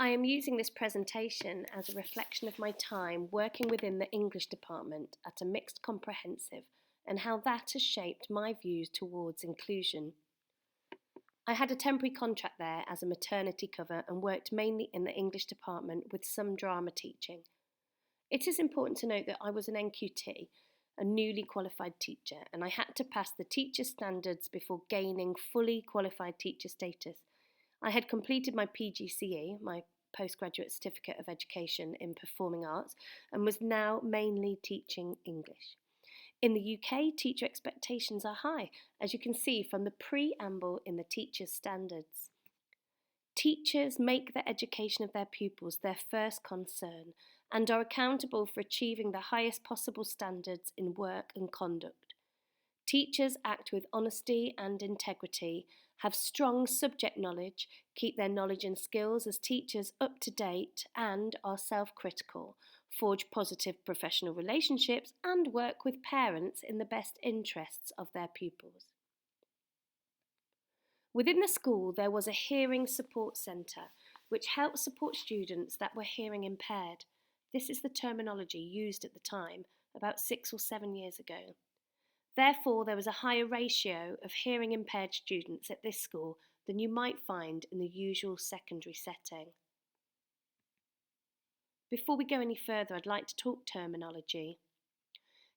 I am using this presentation as a reflection of my time working within the English department at a mixed comprehensive and how that has shaped my views towards inclusion. I had a temporary contract there as a maternity cover and worked mainly in the English department with some drama teaching. It is important to note that I was an NQT, a newly qualified teacher, and I had to pass the teacher standards before gaining fully qualified teacher status. I had completed my PGCE, my Postgraduate Certificate of Education in Performing Arts, and was now mainly teaching English. In the UK, teacher expectations are high, as you can see from the preamble in the teacher's standards. Teachers make the education of their pupils their first concern and are accountable for achieving the highest possible standards in work and conduct. Teachers act with honesty and integrity, have strong subject knowledge, keep their knowledge and skills as teachers up to date, and are self-critical, forge positive professional relationships, and work with parents in the best interests of their pupils. Within the school, there was a hearing support centre, which helped support students that were hearing impaired. This is the terminology used at the time, about 6 or 7 years ago. Therefore, there was a higher ratio of hearing impaired students at this school than you might find in the usual secondary setting. Before we go any further, I'd like to talk terminology.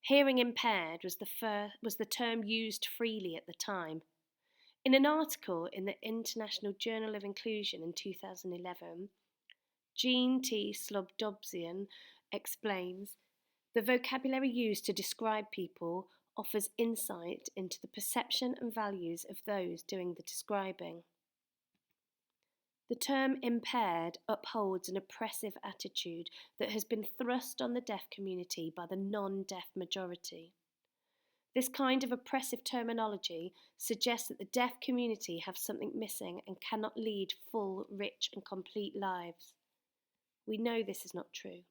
Hearing impaired was the term used freely at the time. In an article in the International Journal of Inclusion in 2011, Jean T. Slobodobzian explains, the vocabulary used to describe people offers insight into the perception and values of those doing the describing. The term impaired upholds an oppressive attitude that has been thrust on the deaf community by the non-deaf majority. This kind of oppressive terminology suggests that the deaf community have something missing and cannot lead full, rich and complete lives. We know this is not true.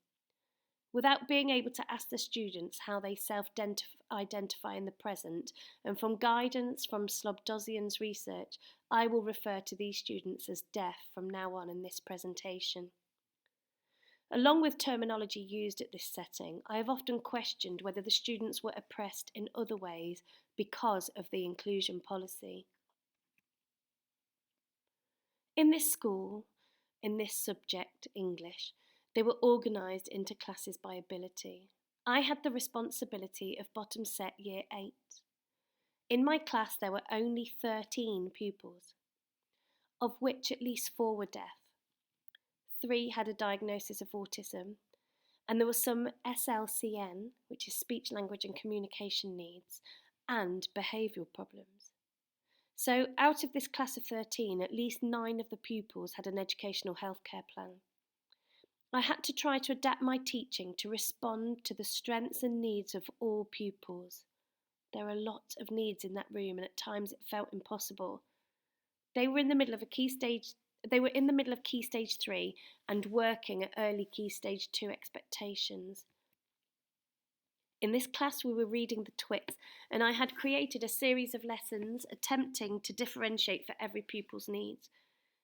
Without being able to ask the students how they self-identify in the present, and from guidance from Slobodobzian's research, I will refer to these students as deaf from now on in this presentation. Along with terminology used at this setting, I have often questioned whether the students were oppressed in other ways because of the inclusion policy. In this school, in this subject, English, they were organised into classes by ability. I had the responsibility of bottom set year 8. In my class there were only 13 pupils, of which at least 4 were deaf. 3 had a diagnosis of autism, and there was some SLCN, which is speech, language and communication needs, and behavioural problems. So out of this class of 13, at least 9 of the pupils had an educational healthcare plan. I had to try to adapt my teaching to respond to the strengths and needs of all pupils. There are a lot of needs in that room, and at times it felt impossible. They were in the middle of Key Stage 3 and working at early Key Stage 2 expectations. In this class we were reading the twits, and I had created a series of lessons attempting to differentiate for every pupil's needs.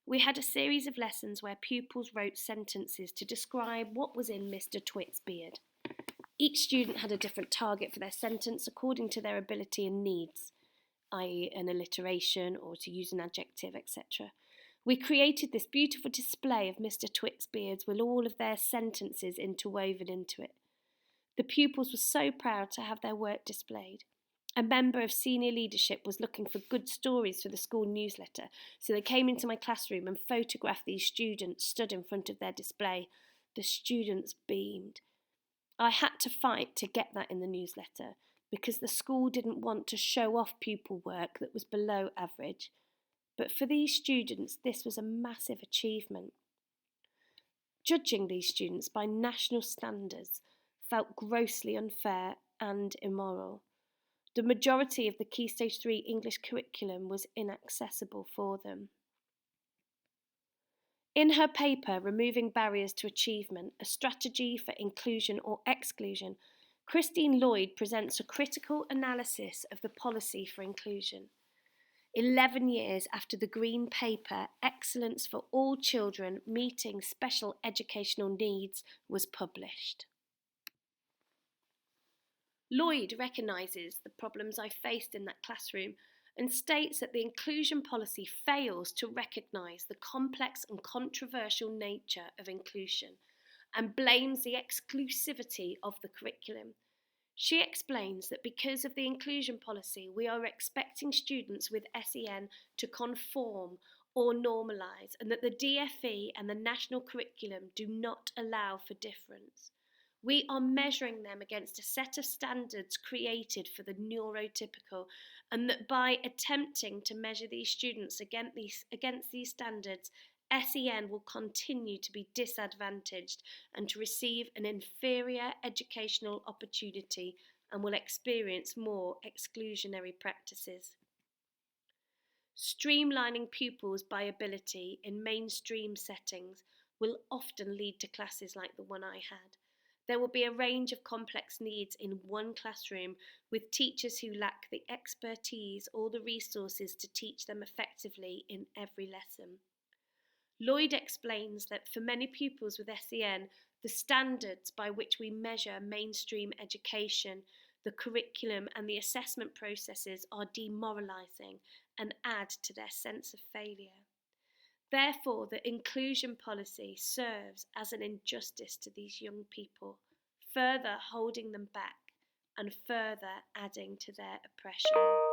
We had a series of lessons where pupils wrote sentences to describe what was in Mr. Twit's beard. Each student had a different target for their sentence according to their ability and needs, i.e. an alliteration or to use an adjective, etc. We created this beautiful display of Mr. Twit's beards with all of their sentences interwoven into it. The pupils were so proud to have their work displayed. A member of senior leadership was looking for good stories for the school newsletter, so they came into my classroom and photographed these students stood in front of their display. The students beamed. I had to fight to get that in the newsletter because the school didn't want to show off pupil work that was below average. But for these students, this was a massive achievement. Judging these students by national standards felt grossly unfair and immoral. The majority of the Key Stage 3 English curriculum was inaccessible for them. In her paper, Removing Barriers to Achievement, a Strategy for Inclusion or Exclusion, Christine Lloyd presents a critical analysis of the policy for inclusion. 11 years after the Green Paper, Excellence for All Children Meeting Special Educational Needs was published. Lloyd recognises the problems I faced in that classroom and states that the inclusion policy fails to recognise the complex and controversial nature of inclusion and blames the exclusivity of the curriculum. She explains that because of the inclusion policy, we are expecting students with SEN to conform or normalise, and that the DFE and the national curriculum do not allow for difference. We are measuring them against a set of standards created for the neurotypical, and that by attempting to measure these students against these standards, SEN will continue to be disadvantaged and to receive an inferior educational opportunity and will experience more exclusionary practices. Streamlining pupils by ability in mainstream settings will often lead to classes like the one I had. There will be a range of complex needs in one classroom with teachers who lack the expertise or the resources to teach them effectively in every lesson. Lloyd explains that for many pupils with SEN, the standards by which we measure mainstream education, the curriculum and the assessment processes are demoralising and add to their sense of failure. Therefore, the inclusion policy serves as an injustice to these young people, further holding them back and further adding to their oppression.